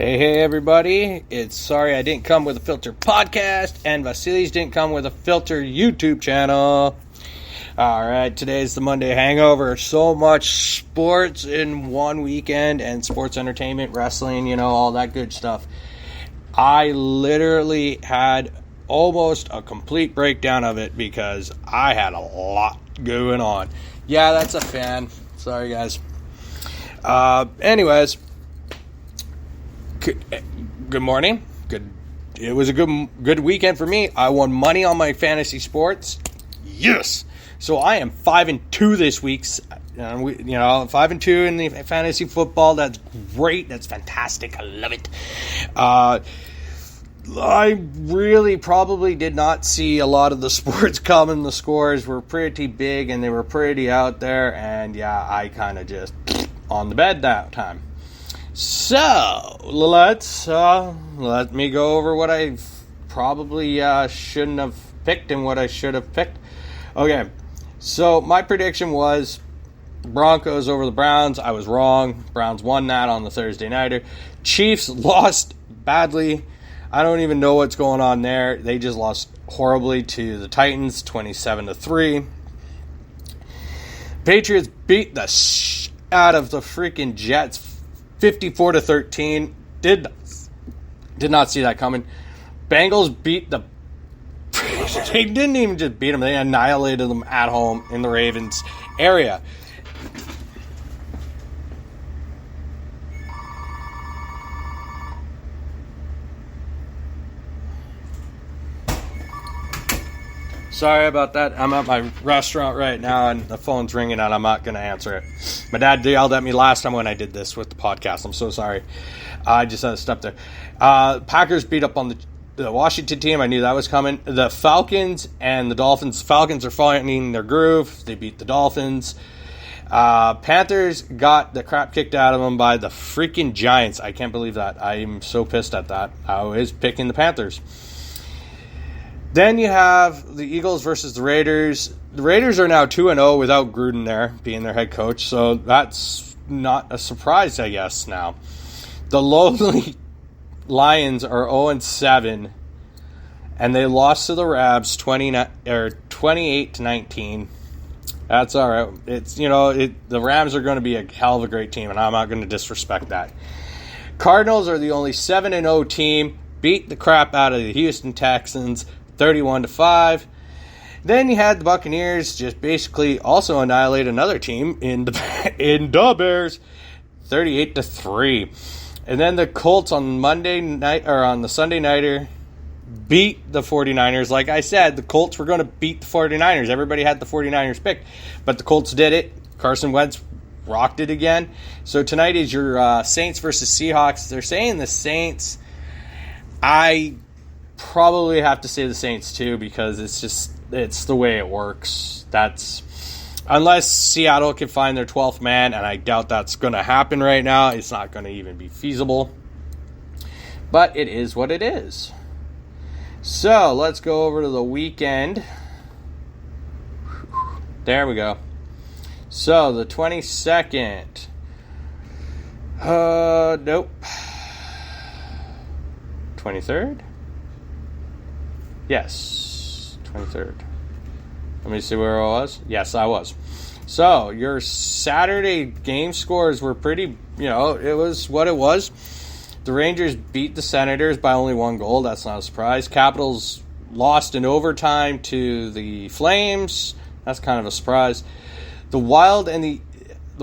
Hey, everybody. It's sorry I didn't come with a filter podcast, and Vasilis didn't come with a filter YouTube channel. All right, today's the Monday Hangover. So much sports in one weekend and sports entertainment, wrestling, all that good stuff. I literally had almost a complete breakdown of it because I had a lot going on. Yeah, that's a fan. Sorry, guys. Anyways. Good morning. It was a good weekend for me. I won money on my fantasy sports. Yes. So I am 5-2 this week. 5-2 in the fantasy football. That's great. That's fantastic. I love it. I really probably did not see a lot of the sports coming. The scores were pretty big and they were pretty out there. And yeah, I kind of just on the bed that time. So, let me go over what I probably shouldn't have picked and what I should have picked. Okay, so my prediction was Broncos over the Browns. I was wrong. Browns won that on the Thursday nighter. Chiefs lost badly. I don't even know what's going on there. They just lost horribly to the Titans, 27-3. Patriots beat the out of the freaking Jets, 54-13. Did not see that coming. Bengals beat the... They didn't even just beat them. They annihilated them at home in the Ravens area. Sorry about that. I'm at my restaurant right now, and the phone's ringing, and I'm not going to answer it. My dad yelled at me last time when I did this with the podcast. I'm so sorry. I just had to step there. Packers beat up on the Washington team. I knew that was coming. The Falcons and the Dolphins. Falcons are finding their groove. They beat the Dolphins. Panthers got the crap kicked out of them by the freaking Giants. I can't believe that. I'm so pissed at that. I was picking the Panthers. Then you have the Eagles versus the Raiders. The Raiders are now 2-0 without Gruden there being their head coach, so that's not a surprise, I guess, now. The lowly Lions are 0-7, and they lost to the Rabs 28-19. That's all right. It's the Rams are going to be a hell of a great team, and I'm not going to disrespect that. Cardinals are the only 7-0 team, beat the crap out of the Houston Texans 31-5. Then you had the Buccaneers just basically also annihilate another team in the Bears 38-3. And then the Colts on Monday night or on the Sunday nighter beat the 49ers. Like I said, the Colts were going to beat the 49ers. Everybody had the 49ers picked, but the Colts did it. Carson Wentz rocked it again. So tonight is your Saints versus Seahawks. They're saying the Saints. I probably have to say the Saints too because it's the way it works. That's unless Seattle can find their 12th man, and I doubt that's going to happen right now. It's not going to even be feasible. But it is what it is. So let's go over to the weekend. There we go. So the 22nd. Nope. 23rd? Yes, 23rd. Let me see where I was. Yes, I was. So, your Saturday game scores were pretty, it was what it was. The Rangers beat the Senators by only 1 goal. That's not a surprise. Capitals lost in overtime to the Flames. That's kind of a surprise. The Wild and the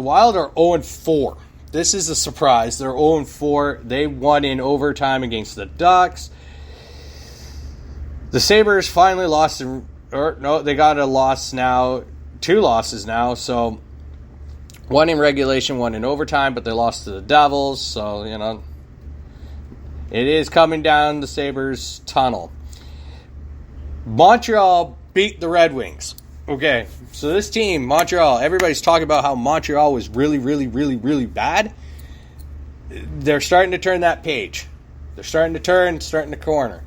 Wild are 0-4. This is a surprise. They're 0-4. They won in overtime against the Ducks. The Sabres finally lost, they got a loss now, 2 losses now, so 1 in regulation, 1 in overtime, but they lost to the Devils, so, it is coming down the Sabres tunnel. Montreal beat the Red Wings. Okay, so this team, Montreal, everybody's talking about how Montreal was really, really, really, really bad. They're starting to turn that page. They're starting to corner.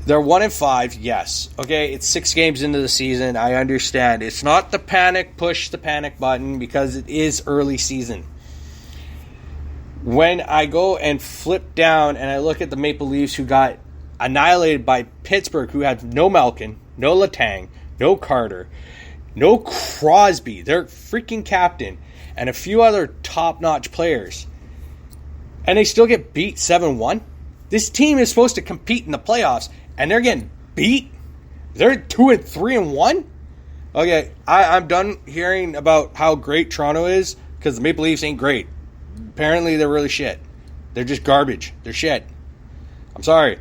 They're 1-5, yes. Okay, it's 6 games into the season. I understand. It's not push the panic button because it is early season. When I go and flip down and I look at the Maple Leafs, who got annihilated by Pittsburgh, who had no Malkin, no Letang, no Carter, no Crosby, their freaking captain, and a few other top-notch players, and they still get beat 7-1? This team is supposed to compete in the playoffs, and they're getting beat? They're 2-3-1? Okay, I'm done hearing about how great Toronto is, because the Maple Leafs ain't great. Apparently, they're really shit. They're just garbage. They're shit. I'm sorry.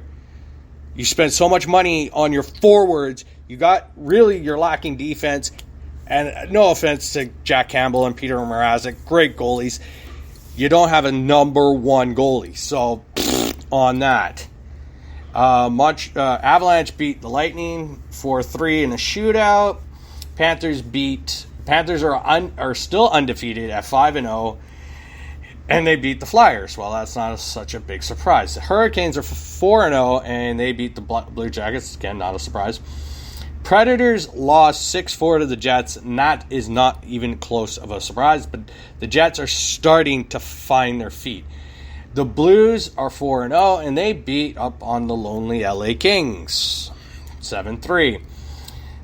You spend so much money on your forwards. You're lacking defense. And no offense to Jack Campbell and Peter Mrazek, great goalies. You don't have a number one goalie. So, on that. Avalanche beat the Lightning 4-3 in a shootout. Panthers are still undefeated at 5-0. And they beat the Flyers. Well, that's not such a big surprise. The Hurricanes are 4-0, and they beat the Blue Jackets. Again, not a surprise. Predators lost 6-4 to the Jets, and that is not even close of a surprise, but the Jets are starting to find their feet. The Blues are 4-0, and they beat up on the lonely LA Kings 7-3.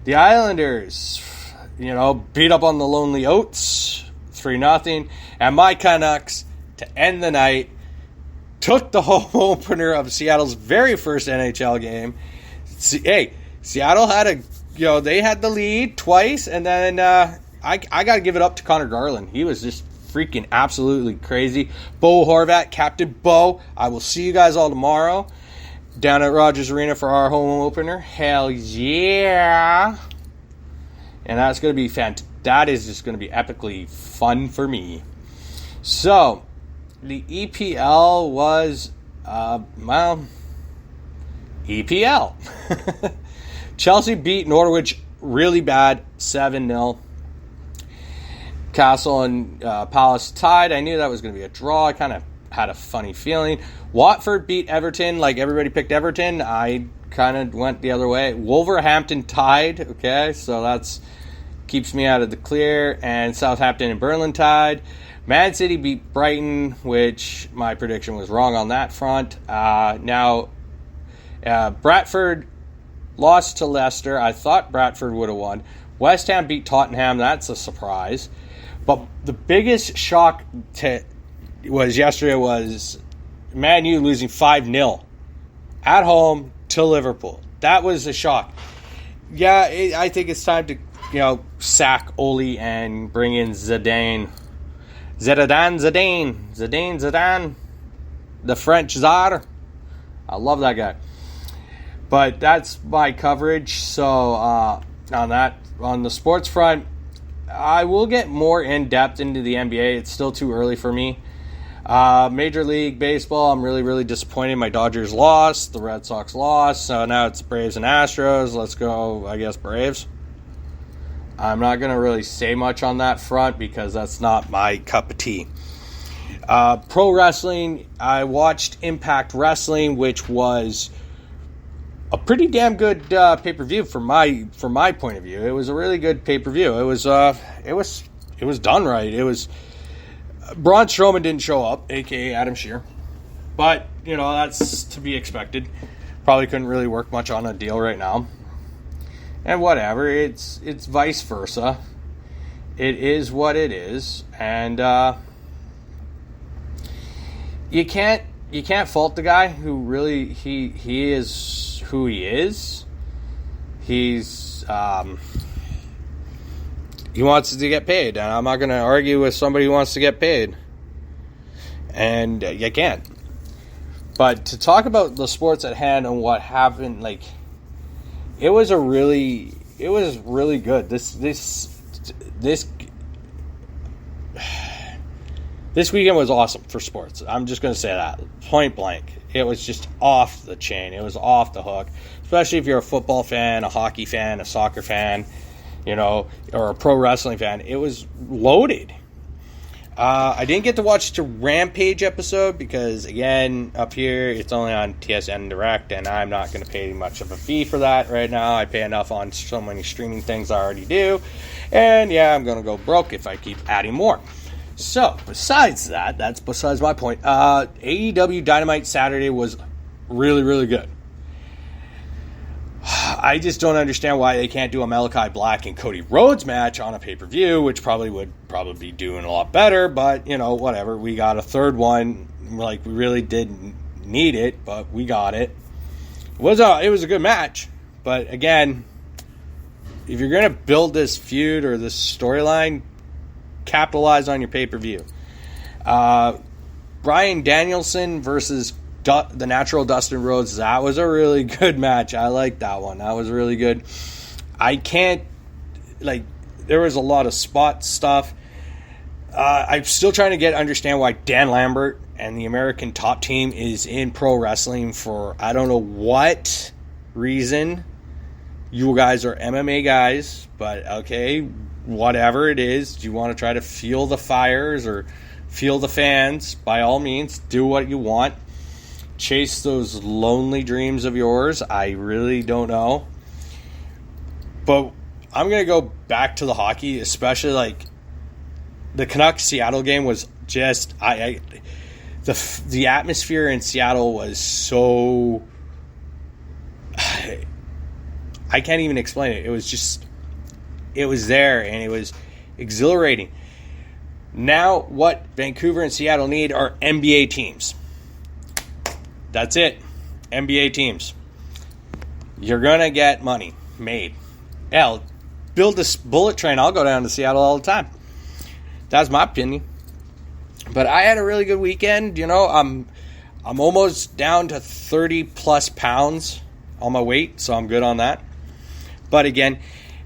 The Islanders, beat up on the lonely Oats 3-0, and my Canucks, to end the night, took the home opener of Seattle's very first NHL game. Hey, Seattle had they had the lead twice, and then I got to give it up to Connor Garland. He was just freaking absolutely crazy. Bo Horvat, Captain Bo. I will see you guys all tomorrow down at Rogers Arena for our home opener. Hell yeah. And that's going to be fantastic. That is just going to be epically fun for me. So, the EPL was, EPL. Chelsea beat Norwich really bad, 7-0. Castle and Palace tied. I knew that was going to be a draw. I kind of had a funny feeling. Watford beat Everton, like everybody picked Everton. I kind of went the other way. Wolverhampton tied, okay, so that's keeps me out of the clear. And Southampton and Burnley tied. Man City beat Brighton, which my prediction was wrong on that front. Bradford lost to Leicester. I thought Bradford would have won. West Ham beat Tottenham. That's a surprise. But the biggest shock yesterday was Man U losing 5-0 at home to Liverpool. That was a shock. Yeah, I think it's time to sack Ole and bring in Zidane, the French czar. I love that guy. But that's my coverage. So on the sports front, I will get more in depth into the NBA. It's still too early for me. Major League Baseball, I'm really, really disappointed. My Dodgers lost. The Red Sox lost. So now it's Braves and Astros. Let's go, I guess, Braves. I'm not going to really say much on that front because that's not my cup of tea. Pro wrestling, I watched Impact Wrestling, which was a pretty damn good pay-per-view from my point of view. It was a really good pay-per-view. It was done right. It was Braun Strowman didn't show up, aka Adam Shear, but that's to be expected. Probably couldn't really work much on a deal right now. And whatever, it's vice versa. It is what it is, and you can't fault the guy who really he is who he is. He's he wants to get paid, and I'm not going to argue with somebody who wants to get paid. And you can't. But to talk about the sports at hand and what happened, it was really good. This weekend was awesome for sports. I'm just going to say that. Point blank. It was just off the chain. It was off the hook. Especially if you're a football fan, a hockey fan, a soccer fan, or a pro wrestling fan. It was loaded. I didn't get to watch the Rampage episode because, again, up here, it's only on TSN Direct, and I'm not going to pay much of a fee for that right now. I pay enough on so many streaming things I already do. And, yeah, I'm going to go broke if I keep adding more. So, besides that, that's besides my point. AEW Dynamite Saturday was really, really good. I just don't understand why they can't do a Malachi Black and Cody Rhodes match on a pay-per-view, which would be doing a lot better, but, whatever. We got a third one. We really didn't need it, but we got it. It was a good match, but again, if you're going to build this feud or this storyline, capitalize on your pay-per-view. Bryan Danielson versus the Natural Dustin Rhodes, that was a really good match. I like that one. That was really good. There was a lot of spot stuff. I'm still trying to understand why Dan Lambert and the American Top Team is in pro wrestling for I don't know what reason. You guys are MMA guys, but okay, whatever it is. Do you want to try to fuel the fires or fuel the fans? By all means, do what you want. Chase those lonely dreams of yours. I really don't know. But I'm going to go back to the hockey, especially the Canucks Seattle game was just the atmosphere in Seattle was so I can't even explain it. It was there and it was exhilarating. Now what Vancouver and Seattle need are NBA teams. That's it. NBA teams. You're going to get money made. Hell, build this bullet train. I'll go down to Seattle all the time. That's my opinion. But I had a really good weekend. I'm almost down to 30 plus pounds on my weight, so I'm good on that. But again,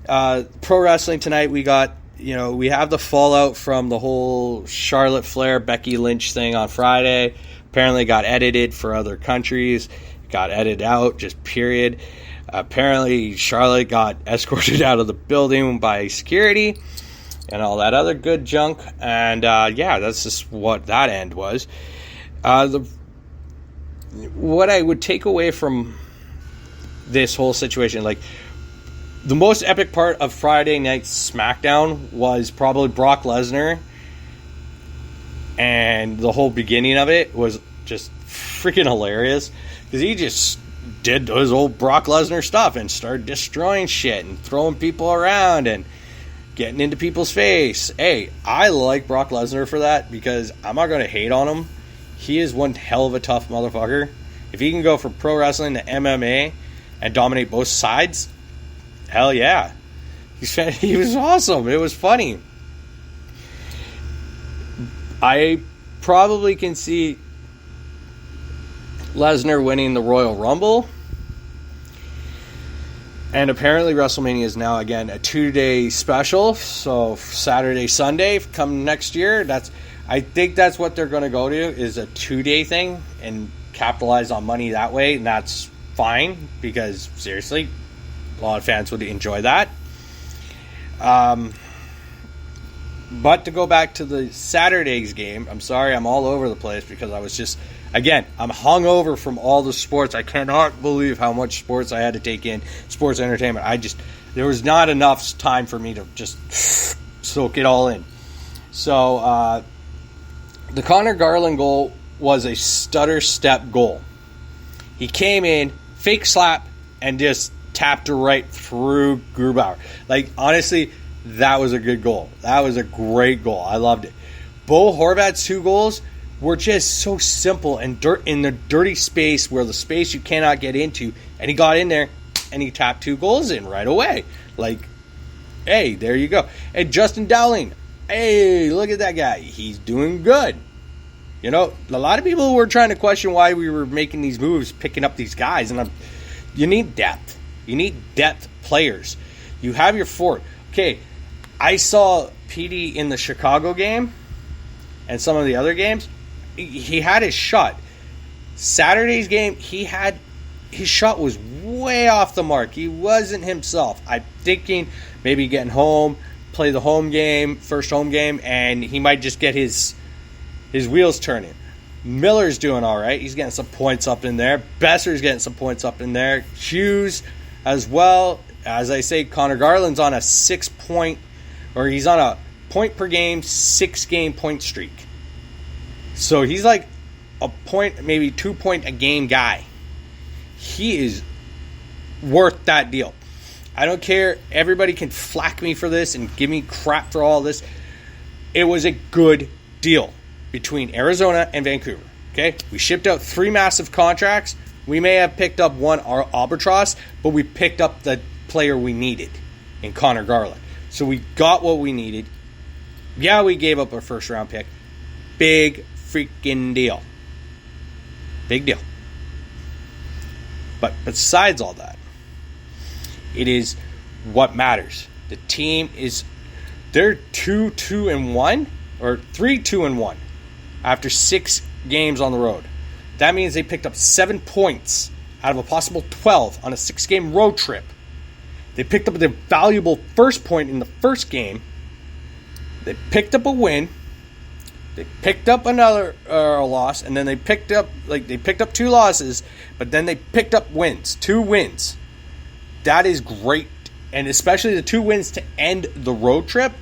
pro wrestling tonight, we got, we have the fallout from the whole Charlotte Flair, Becky Lynch thing on Friday. Apparently got edited for other countries, got edited out, just period. Apparently Charlotte got escorted out of the building by security and all that other good junk. And that's just what that end was. What I would take away from this whole situation, the most epic part of Friday Night SmackDown was probably Brock Lesnar. And the whole beginning of it was just freaking hilarious. Because he just did his old Brock Lesnar stuff and started destroying shit and throwing people around and getting into people's face. Hey, I like Brock Lesnar for that because I'm not going to hate on him. He is one hell of a tough motherfucker. If he can go from pro wrestling to MMA and dominate both sides, hell yeah. He was awesome. It was funny. I probably can see Lesnar winning the Royal Rumble. And apparently WrestleMania is now, again, a 2-day special. So Saturday, Sunday, come next year. I think that's what they're going to go to, is a 2-day thing and capitalize on money that way. And that's fine because, seriously, a lot of fans would enjoy that. But to go back to the Saturday's game, I'm sorry I'm all over the place because I was just, again, I'm hungover from all the sports. I cannot believe how much sports I had to take in, sports entertainment. There was not enough time for me to just soak it all in. So, the Connor Garland goal was a stutter step goal. He came in, fake slap, and just tapped it right through Grubauer. Honestly, that was a good goal. That was a great goal. I loved it. Bo Horvat's 2 goals were just so simple and in the dirty space where the space you cannot get into. And he got in there and he tapped 2 goals in right away. Hey, there you go. And Justin Dowling, hey, look at that guy. He's doing good. A lot of people were trying to question why we were making these moves, picking up these guys. And you need depth. You need depth players. You have your fort. Okay, I saw PD in the Chicago game and some of the other games. He had his shot. Saturday's game, his shot was way off the mark. He wasn't himself. I'm thinking maybe getting home, play the home game, first home game, and he might just get his wheels turning. Miller's doing all right. He's getting some points up in there. Besser's getting some points up in there. Hughes as well. As I say, Connor Garland's on a 6-point, or he's on a point per game, 6-game point streak. So he's like a point, maybe 2 point a game guy. He is worth that deal. I don't care. Everybody can flack me for this and give me crap for all this. It was a good deal between Arizona and Vancouver. Okay? We shipped out 3 massive contracts. We may have picked up one albatross, but we picked up the player we needed in Connor Garland. So we got what we needed. Yeah, we gave up our first-round pick. Big freaking deal. Big deal. But besides all that, it is what matters. The team is, they're 2-2-1 or 3-2-1 after 6 games on the road. That means they picked up 7 points out of a possible 12 on a 6-game road trip. They picked up the valuable first point in the first game. They picked up a win. They picked up another loss, and then they picked up 2 losses, but then they picked up wins, 2 wins. That is great, and especially the 2 wins to end the road trip.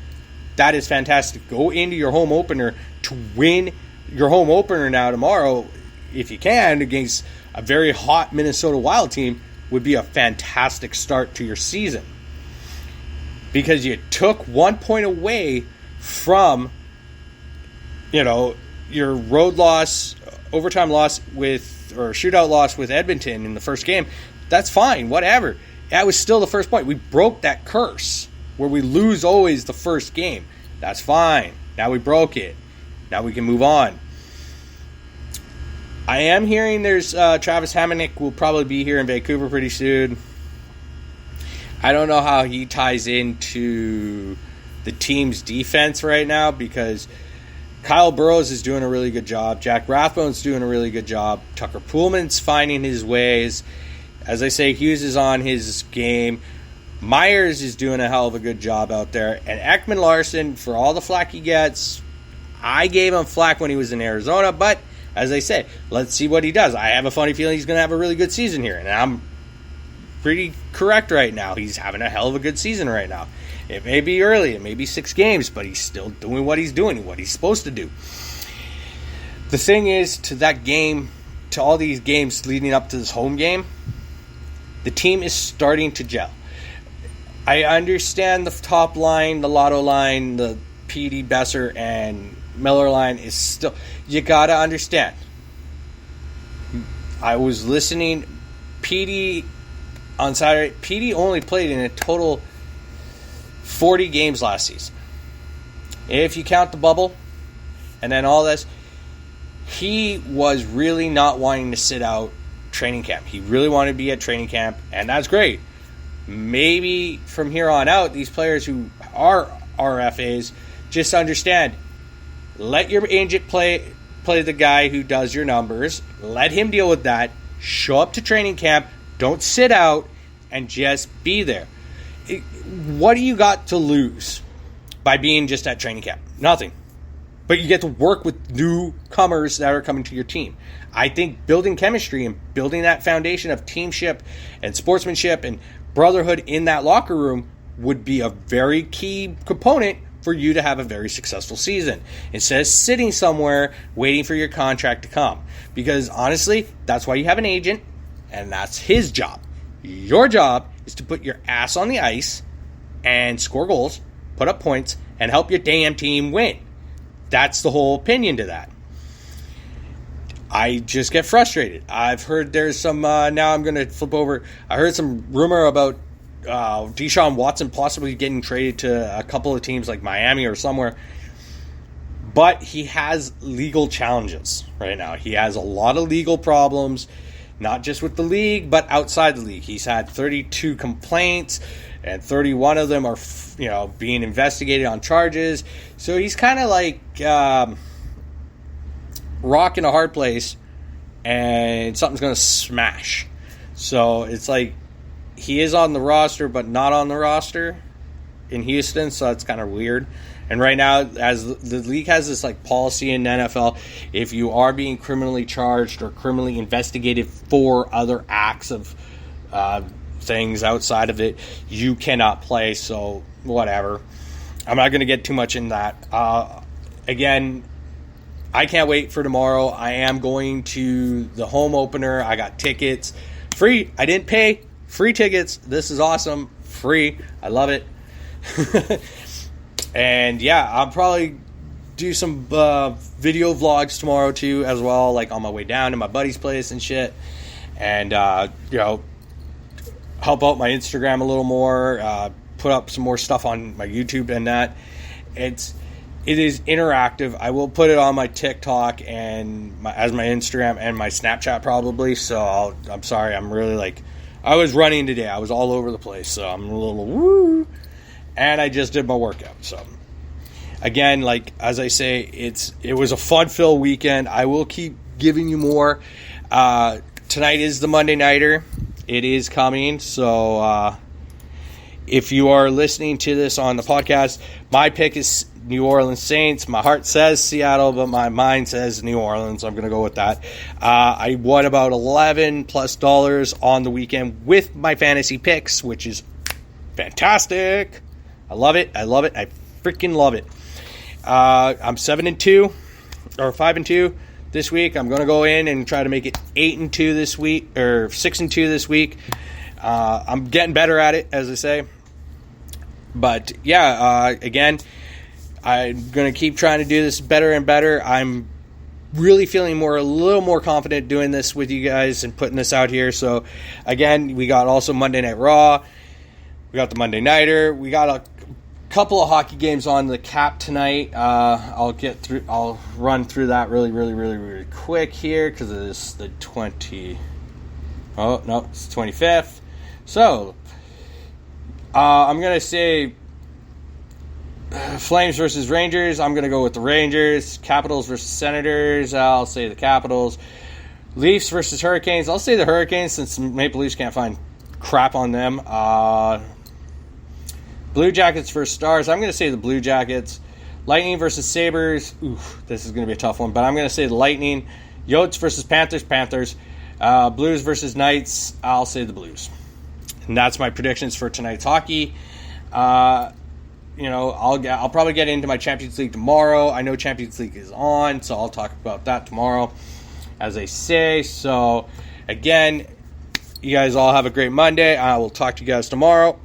That is fantastic. Go into your home opener to win your home opener now tomorrow, if you can, against a very hot Minnesota Wild team. Would be a fantastic start to your season, because you took 1 point away from, your road loss, overtime loss or shootout loss with Edmonton in the first game. That's fine, whatever. That was still the first point. We broke that curse where we lose always the first game. That's fine. Now we broke it. Now we can move on. I am hearing there's Travis Hamonic will probably be here in Vancouver pretty soon. I don't know how he ties into the team's defense right now, because Kyle Burrows is doing a really good job. Jack Rathbone's doing a really good job. Tucker Poolman's finding his ways. As I say, Hughes is on his game. Myers is doing a hell of a good job out there. And Ekman Larson, for all the flack he gets, I gave him flack when he was in Arizona, but as I say, let's see what he does. I have a funny feeling he's going to have a really good season here, and I'm pretty correct right now. He's having a hell of a good season right now. It may be early, it may be 6 games, but he's still doing what he's doing, what he's supposed to do. The thing is, to that game, to all these games leading up to this home game, the team is starting to gel. I understand the top line, the Lotto line, the PD, Besser, and Miller line is still... You gotta understand. I was listening. PD on Saturday. PD only played in a total 40 games last season. If you count the bubble and then all this, he was really not wanting to sit out training camp. He really wanted to be at training camp, and that's great. Maybe from here on out, these players who are RFAs just understand. Let your agent play the guy who does your numbers. Let him deal with that. Show up to training camp. Don't sit out and just be there. What do you got to lose by being just at training camp? Nothing. But you get to work with newcomers that are coming to your team. I think building chemistry and building that foundation of teamship and sportsmanship and brotherhood in that locker room would be a very key component for you to have a very successful season, instead of sitting somewhere waiting for your contract to come. Because honestly, that's why you have an agent, and that's his job. Your job is to put your ass on the ice and score goals, put up points, and help your damn team win. That's the whole opinion to that. I just get frustrated. I've heard there's some, now I'm going to flip over, I heard some rumor about Deshaun Watson possibly getting traded to a couple of teams like Miami or somewhere. But he has legal challenges right now. He has a lot of legal problems, not just with the league, but outside the league. He's had 32 complaints, and 31 of them are, being investigated on charges. So he's kind of like rock in a hard place, and something's going to smash. So it's like he is on the roster, but not on the roster in Houston, so that's kind of weird. And right now, as the league has this like policy in the NFL, if you are being criminally charged or criminally investigated for other acts of things outside of it, you cannot play. So whatever. I'm not going to get too much in that. Again, I can't wait for tomorrow. I am going to the home opener. I got tickets. Free. I didn't pay. Free tickets. This is awesome. Free. I love it. And yeah, I'll probably do some video vlogs tomorrow too as well, like on my way down to my buddy's place and shit. And, help out my Instagram a little more, put up some more stuff on my YouTube and that. It is interactive. I will put it on my TikTok and as my Instagram and my Snapchat probably. So I'm sorry. I'm really I was running today. I was all over the place. So I'm a little woo. And I just did my workout. So again, as I say, it was a fun-filled weekend. I will keep giving you more. Tonight is the Monday Nighter. It is coming. So if you are listening to this on the podcast, my pick is New Orleans Saints. My heart says Seattle, but my mind says New Orleans. I'm going to go with that. I won about $11+ on the weekend with my fantasy picks, which is fantastic. I love it. I freaking love it. I'm 7-2 or 5-2 this week. I'm going to go in and try to make it 8-2 this week or 6-2 this week. I'm getting better at it, as I say. But yeah, again, I'm going to keep trying to do this better and better. I'm really feeling a little more confident doing this with you guys and putting this out here. So again, we got also Monday Night Raw. We got the Monday Nighter. We got a couple of hockey games on the cap tonight. I'll run through that really quick here because it is the 25th. So I'm gonna say Flames versus Rangers. I'm gonna go with the Rangers. Capitals versus Senators. I'll say the Capitals. Leafs versus Hurricanes. I'll say the Hurricanes since Maple Leafs can't find crap on them. Blue Jackets versus Stars. I'm going to say the Blue Jackets. Lightning versus Sabres. Oof, this is going to be a tough one, but I'm going to say the Lightning. Yotes versus Panthers. Blues versus Knights. I'll say the Blues. And that's my predictions for tonight's hockey. I'll probably get into my Champions League tomorrow. I know Champions League is on, so I'll talk about that tomorrow, as I say. So, again, you guys all have a great Monday. I will talk to you guys tomorrow.